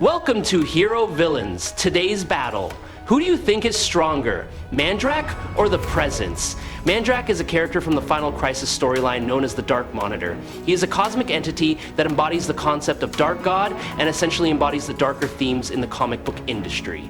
Welcome to Hero Villains, today's battle. Who do you think is stronger, Mandrakk or the Presence? Mandrakk is a character from the Final Crisis storyline known as the Dark Monitor. He is a cosmic entity that embodies the concept of Dark God and essentially embodies the darker themes in the comic book industry.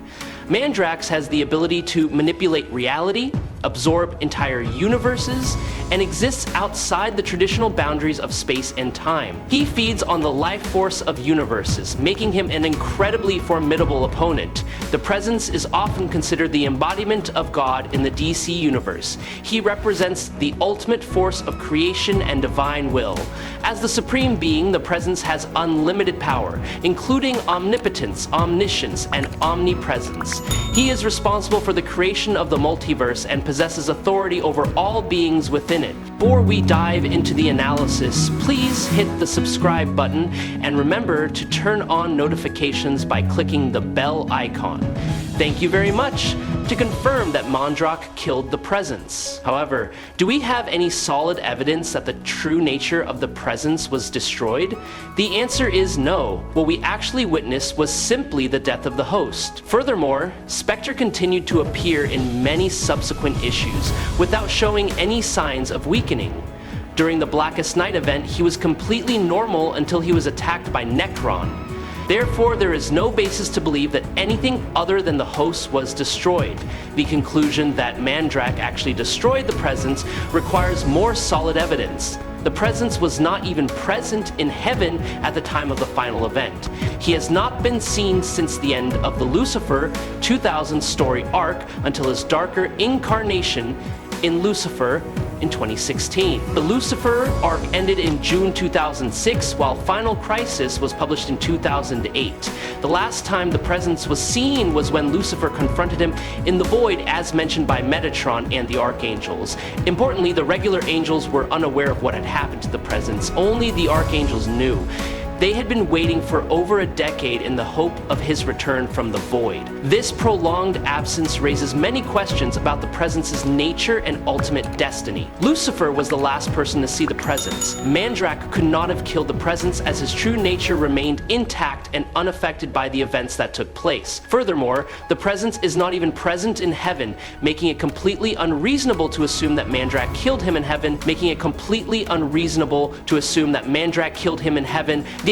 Mandrakk has the ability to manipulate reality, absorb entire universes, and exists outside the traditional boundaries of space and time. He feeds on the life force of universes, making him an incredibly formidable opponent. The Presence is often considered the embodiment of God in the DC universe. He represents the ultimate force of creation and divine will. As the supreme being, the Presence has unlimited power, including omnipotence, omniscience, and omnipresence. He is responsible for the creation of the multiverse and possesses authority over all beings within it. Before we dive into the analysis, please hit the subscribe button and remember to turn on notifications by clicking the bell icon. Thank you very much. To confirm that Mandrakk killed the Presence. However, do we have any solid evidence that the true nature of the Presence was destroyed? The answer is no. What we actually witnessed was simply the death of the host. Furthermore, Spectre continued to appear in many subsequent issues without showing any signs of weakening. During the Blackest Night event, he was completely normal until he was attacked by Necron. Therefore, there is no basis to believe that anything other than the host was destroyed. The conclusion that Mandrakk actually destroyed the Presence requires more solid evidence. The Presence was not even present in heaven at the time of the final event. He has not been seen since the end of the Lucifer 2000 story arc until his darker incarnation in Lucifer in 2016. The Lucifer arc ended in June 2006, while Final Crisis was published in 2008. The last time the Presence was seen was when Lucifer confronted him in the Void, as mentioned by Metatron and the Archangels. Importantly, the regular angels were unaware of what had happened to the Presence. Only the Archangels knew. They had been waiting for over a decade in the hope of his return from the Void. This prolonged absence raises many questions about the Presence's nature and ultimate destiny. Lucifer was the last person to see the Presence. Mandrakk could not have killed the Presence as his true nature remained intact and unaffected by the events that took place. Furthermore, the Presence is not even present in heaven, making it completely unreasonable to assume that Mandrakk killed him in heaven,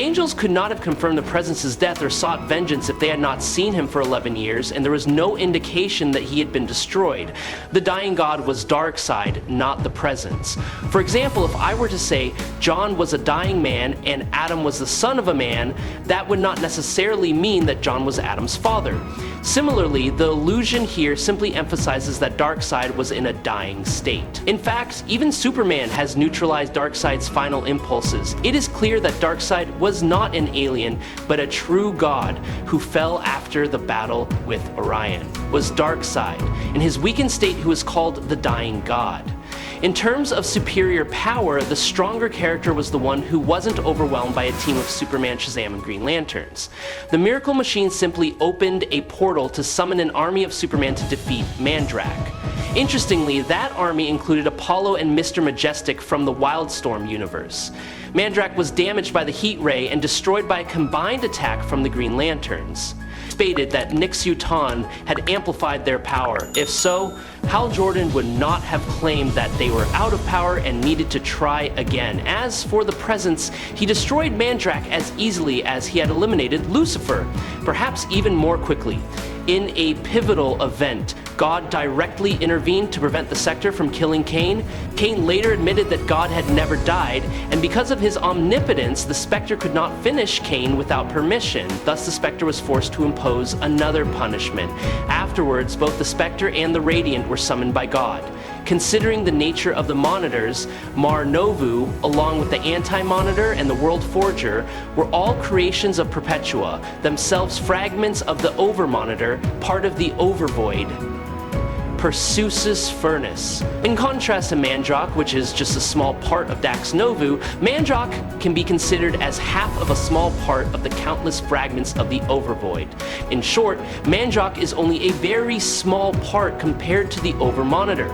The angels could not have confirmed the Presence's death or sought vengeance if they had not seen him for 11 years, and there was no indication that he had been destroyed. The dying god was Darkseid, not the Presence. For example, if I were to say John was a dying man and Adam was the son of a man, that would not necessarily mean that John was Adam's father. Similarly, the illusion here simply emphasizes that Darkseid was in a dying state. In fact, even Superman has neutralized Darkseid's final impulses. It is clear that Darkseid was not an alien, but a true god who fell after the battle with Orion. Was Darkseid, in his weakened state, who is called the Dying God. In terms of superior power, the stronger character was the one who wasn't overwhelmed by a team of Superman, Shazam, and Green Lanterns. The Miracle Machine simply opened a portal to summon an army of Superman to defeat Mandrakk. Interestingly, that army included Apollo and Mr. Majestic from the Wildstorm universe. Mandrakk was damaged by the heat ray and destroyed by a combined attack from the Green Lanterns. Stated that Nixutan had amplified their power. If so, Hal Jordan would not have claimed that they were out of power and needed to try again. As for the Presence, he destroyed Mandrakk as easily as he had eliminated Lucifer, perhaps even more quickly. In a pivotal event, God directly intervened to prevent the Sector from killing Cain. Cain later admitted that God had never died, and because of his omnipotence, the Spectre could not finish Cain without permission. Thus, the Spectre was forced to impose another punishment. Afterwards, both the Spectre and the Radiant were summoned by God. Considering the nature of the Monitors, Mar Novu, along with the Anti-Monitor and the World Forger, were all creations of Perpetua, themselves fragments of the Over-Monitor, part of the Overvoid. Perseus's Furnace. In contrast to Mandrakk, which is just a small part of Dax Novu, Mandrakk can be considered as half of a small part of the countless fragments of the Overvoid. In short, Mandrakk is only a very small part compared to the Over-Monitor.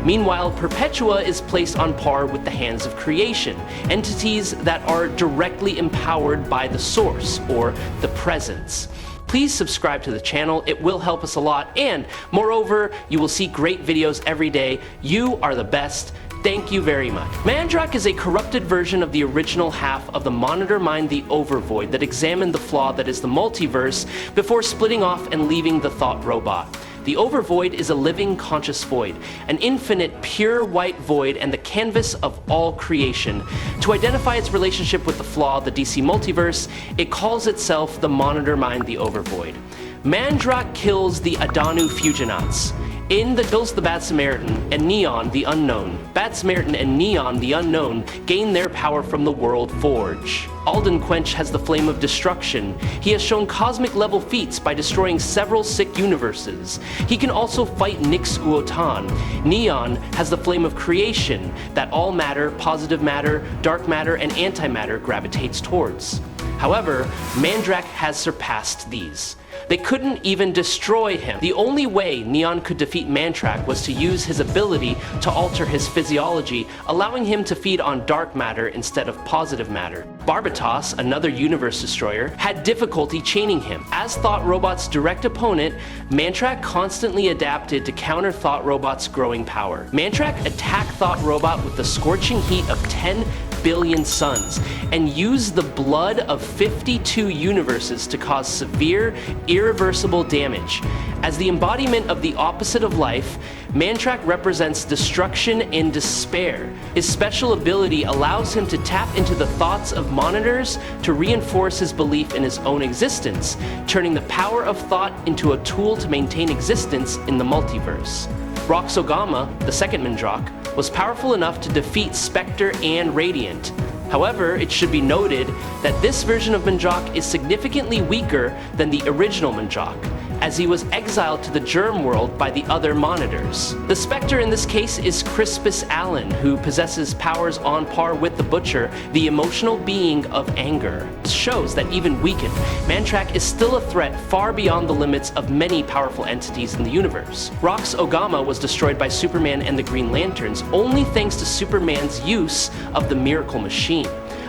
Meanwhile, Perpetua is placed on par with the hands of creation, entities that are directly empowered by the source, or the presence. Please subscribe to the channel, it will help us a lot, and moreover, you will see great videos every day. You are the best. Thank you very much. Mandrakk is a corrupted version of the original half of the Monitor Mind the Overvoid that examined the flaw that is the multiverse before splitting off and leaving the thought robot. The Overvoid is a living, conscious void, an infinite, pure white void and the canvas of all creation. To identify its relationship with the flaw, the DC multiverse, it calls itself the Monitor Mind the Overvoid. Mandrakk kills the Adanu Fusionauts. Kills the Bad Samaritan and Neon the Unknown. Bad Samaritan and Neon the Unknown gain their power from the World Forge. Alden Quench has the Flame of Destruction. He has shown cosmic level feats by destroying several sick universes. He can also fight Nyx Uotan. Neon has the Flame of Creation that all matter, positive matter, dark matter, and antimatter gravitates towards. However, Mandrakk has surpassed these. They couldn't even destroy him. The only way Neon could defeat Mandrakk was to use his ability to alter his physiology, allowing him to feed on dark matter instead of positive matter. Barbatos, another universe destroyer, had difficulty chaining him. As Thought Robot's direct opponent, Mandrakk constantly adapted to counter Thought Robot's growing power. Mandrakk attacked Thought Robot with the scorching heat of 10 billion suns and used the blood of 52 universes to cause severe, irreversible damage. As the embodiment of the opposite of life, Mandrakk represents destruction and despair. His special ability allows him to tap into the thoughts of monitors to reinforce his belief in his own existence, turning the power of thought into a tool to maintain existence in the multiverse. Roxogama, the second Mandrakk, was powerful enough to defeat Spectre and Radiant. However, it should be noted that this version of Mandrakk is significantly weaker than the original Mandrakk, as he was exiled to the germ world by the other monitors. The Spectre in this case is Crispus Allen, who possesses powers on par with the Butcher, the emotional being of anger. This shows that even weakened, Mandrakk is still a threat far beyond the limits of many powerful entities in the universe. Rox Ogama was destroyed by Superman and the Green Lanterns only thanks to Superman's use of the Miracle Machine.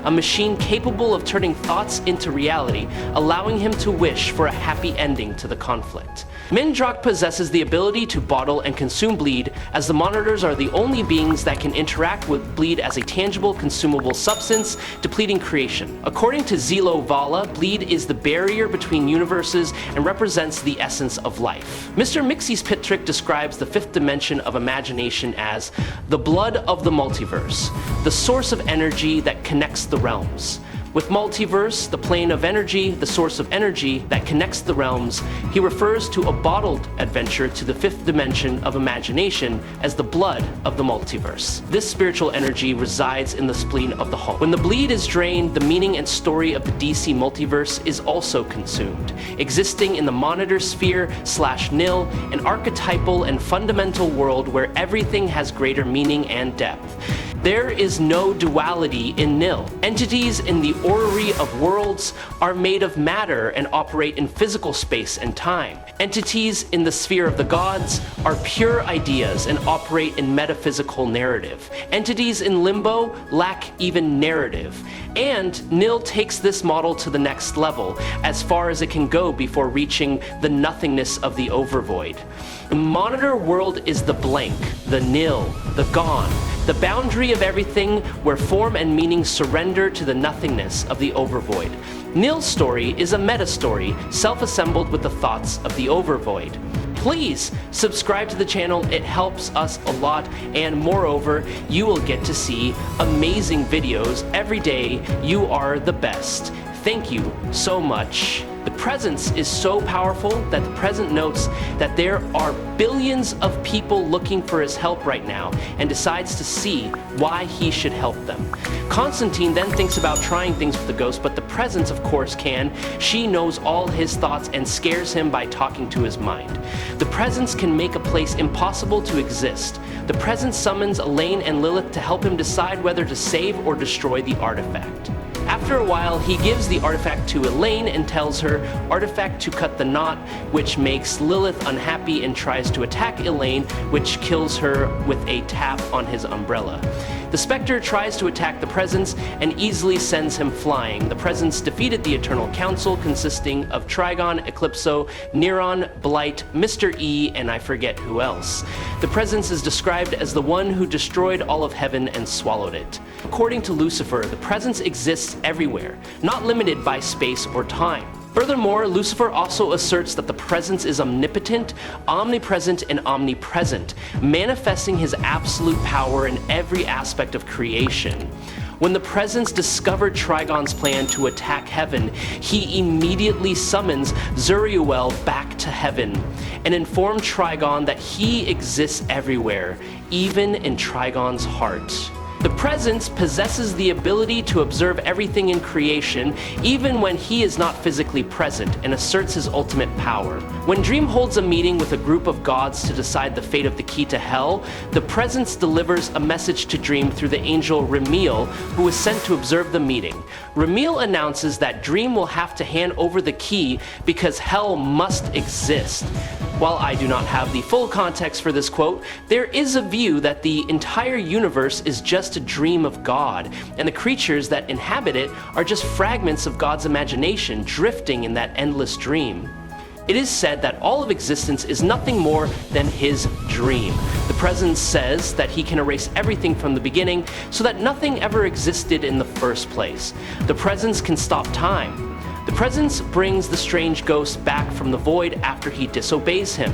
A machine capable of turning thoughts into reality, allowing him to wish for a happy ending to the conflict. Mandrakk possesses the ability to bottle and consume bleed, as the monitors are the only beings that can interact with bleed as a tangible, consumable substance, depleting creation. According to Zelo Vala, bleed is the barrier between universes and represents the essence of life. Mr. Mixie's Pit Trick describes the fifth dimension of imagination as the blood of the multiverse, the source of energy that connects the realms. With multiverse, the plane of energy, the source of energy that connects the realms, he refers to a bottled adventure to the fifth dimension of imagination as the blood of the multiverse. This spiritual energy resides in the spleen of the Hulk. When the bleed is drained, the meaning and story of the DC multiverse is also consumed, existing in the monitor sphere / nil, an archetypal and fundamental world where everything has greater meaning and depth. There is no duality in nil. Entities in the orrery of worlds are made of matter and operate in physical space and time. Entities in the sphere of the gods are pure ideas and operate in metaphysical narrative. Entities in limbo lack even narrative. And nil takes this model to the next level, as far as it can go before reaching the nothingness of the overvoid. The monitor world is the blank, the nil, the gone, the boundary of everything where form and meaning surrender to the nothingness of the overvoid. Nil's story is a meta-story, self-assembled with the thoughts of the overvoid. Please subscribe to the channel, it helps us a lot, and moreover, you will get to see amazing videos every day. You are the best. Thank you so much. The presence is so powerful that the present notes that there are billions of people looking for his help right now and decides to see why he should help them. Constantine then thinks about trying things with the ghost, but the presence of course can. She knows all his thoughts and scares him by talking to his mind. The presence can make a place impossible to exist. The presence summons Elaine and Lilith to help him decide whether to save or destroy the artifact. After After a while, he gives the artifact to Elaine and tells her, "Artifact to cut the knot," which makes Lilith unhappy and tries to attack Elaine, which kills her with a tap on his umbrella. The Spectre tries to attack the Presence and easily sends him flying. The Presence defeated the Eternal Council, consisting of Trigon, Eclipso, Neron, Blight, Mr. E, and I forget who else. The Presence is described as the one who destroyed all of heaven and swallowed it. According to Lucifer, the Presence exists everywhere, not limited by space or time. Furthermore, Lucifer also asserts that the Presence is omnipotent, omnipresent, and omnipresent, manifesting his absolute power in every aspect of creation. When the Presence discovered Trigon's plan to attack heaven, he immediately summons Zuriel back to heaven and informed Trigon that he exists everywhere, even in Trigon's heart. The Presence possesses the ability to observe everything in creation, even when he is not physically present, and asserts his ultimate power. When Dream holds a meeting with a group of gods to decide the fate of the key to hell, the Presence delivers a message to Dream through the angel Remiel, who is sent to observe the meeting. Remiel announces that Dream will have to hand over the key because hell must exist. While I do not have the full context for this quote, there is a view that the entire universe is just a dream of God, and the creatures that inhabit it are just fragments of God's imagination drifting in that endless dream. It is said that all of existence is nothing more than his dream. The Presence says that he can erase everything from the beginning so that nothing ever existed in the first place. The Presence can stop time. The Presence brings the strange ghost back from the void after he disobeys him.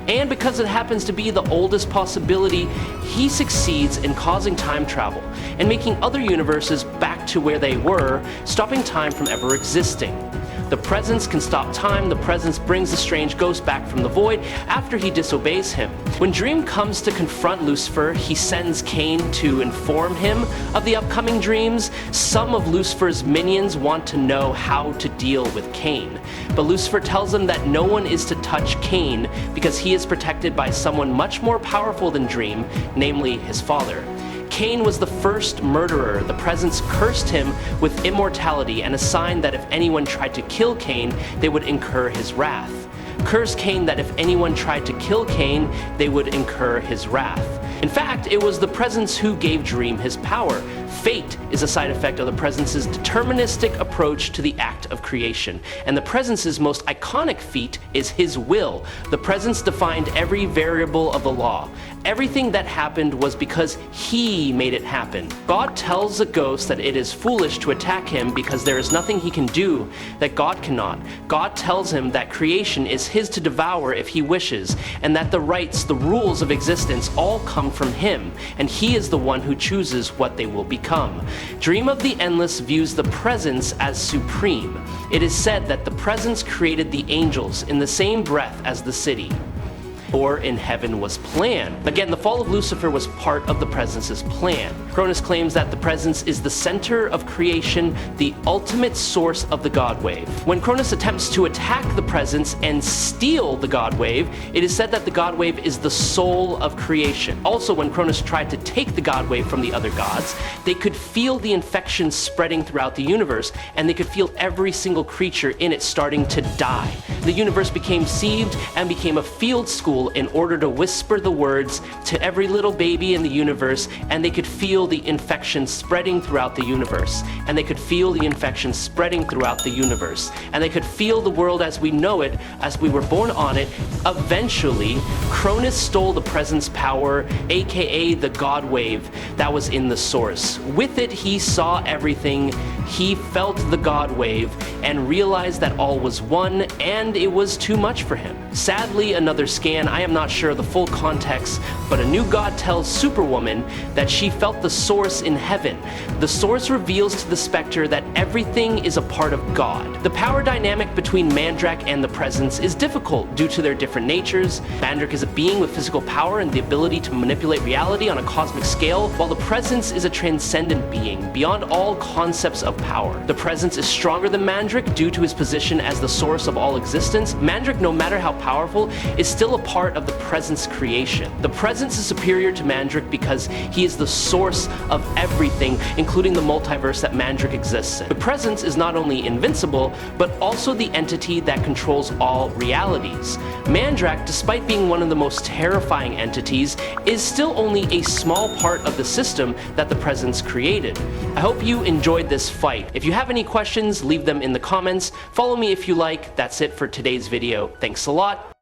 And because it happens to be the oldest possibility, he succeeds in causing time travel and making other universes back to where they were, stopping time from ever existing. The Presence can stop time. The Presence brings the strange ghost back from the void after he disobeys him. When Dream comes to confront Lucifer, he sends Cain to inform him of the upcoming dreams. Some of Lucifer's minions want to know how to deal with Cain, but Lucifer tells them that no one is to touch Cain because he is protected by someone much more powerful than Dream, namely his father. Cain was the first murderer. The Presence cursed him with immortality and a sign that if anyone tried to kill Cain, they would incur his wrath. Cursed Cain that if anyone tried to kill Cain, they would incur his wrath. In fact, it was the Presence who gave Dream his power. Fate is a side effect of the Presence's deterministic approach to the act of creation, and the Presence's most iconic feat is his will. The Presence defined every variable of the law. Everything that happened was because he made it happen. God tells the ghost that it is foolish to attack him because there is nothing he can do that God cannot. God tells him that creation is his to devour if he wishes, and that the rights, the rules of existence all come from him, and he is the one who chooses what they will become. Dream of the Endless views the Presence as supreme. It is said that the Presence created the angels in the same breath as the city. Or in heaven was planned. Again, the fall of Lucifer was part of the Presence's plan. Cronus claims that the Presence is the center of creation, the ultimate source of the God Wave. When Cronus attempts to attack the Presence and steal the God Wave, it is said that the God Wave is the soul of creation. Also, when Cronus tried to take the God Wave from the other gods, they could feel the infection spreading throughout the universe, and they could feel every single creature in it starting to die. The universe became sieved and became a field school in order to whisper the words to every little baby in the universe, and they could feel the infection spreading throughout the universe, and they could feel the infection spreading throughout the universe, and they could feel the world as we know it, as we were born on it. Eventually, Cronus stole the Presence power, aka the God Wave, that was in the source. With it, he saw everything, he felt the God Wave, and realized that all was one, and it was too much for him. Sadly, another scan, I am not sure of the full context, but a new god tells Superwoman that she felt the source in heaven. The source reveals to the Spectre that everything is a part of God. The power dynamic between Mandrakk and the Presence is difficult due to their different natures. Mandrakk is a being with physical power and the ability to manipulate reality on a cosmic scale, while the Presence is a transcendent being, beyond all concepts of power. The Presence is stronger than Mandrakk due to his position as the source of all existence. Mandrakk, no matter how powerful, is still a part of the Presence creation. The Presence is superior to Mandrakk because he is the source source of everything, including the multiverse that Mandrakk exists in. The presence is not only invincible, but also the entity that controls all realities. Mandrakk, despite being one of the most terrifying entities, is still only a small part of the system that the presence created. I hope you enjoyed this fight. If you have any questions, leave them in the comments. Follow me if you like. That's it for today's video. Thanks a lot.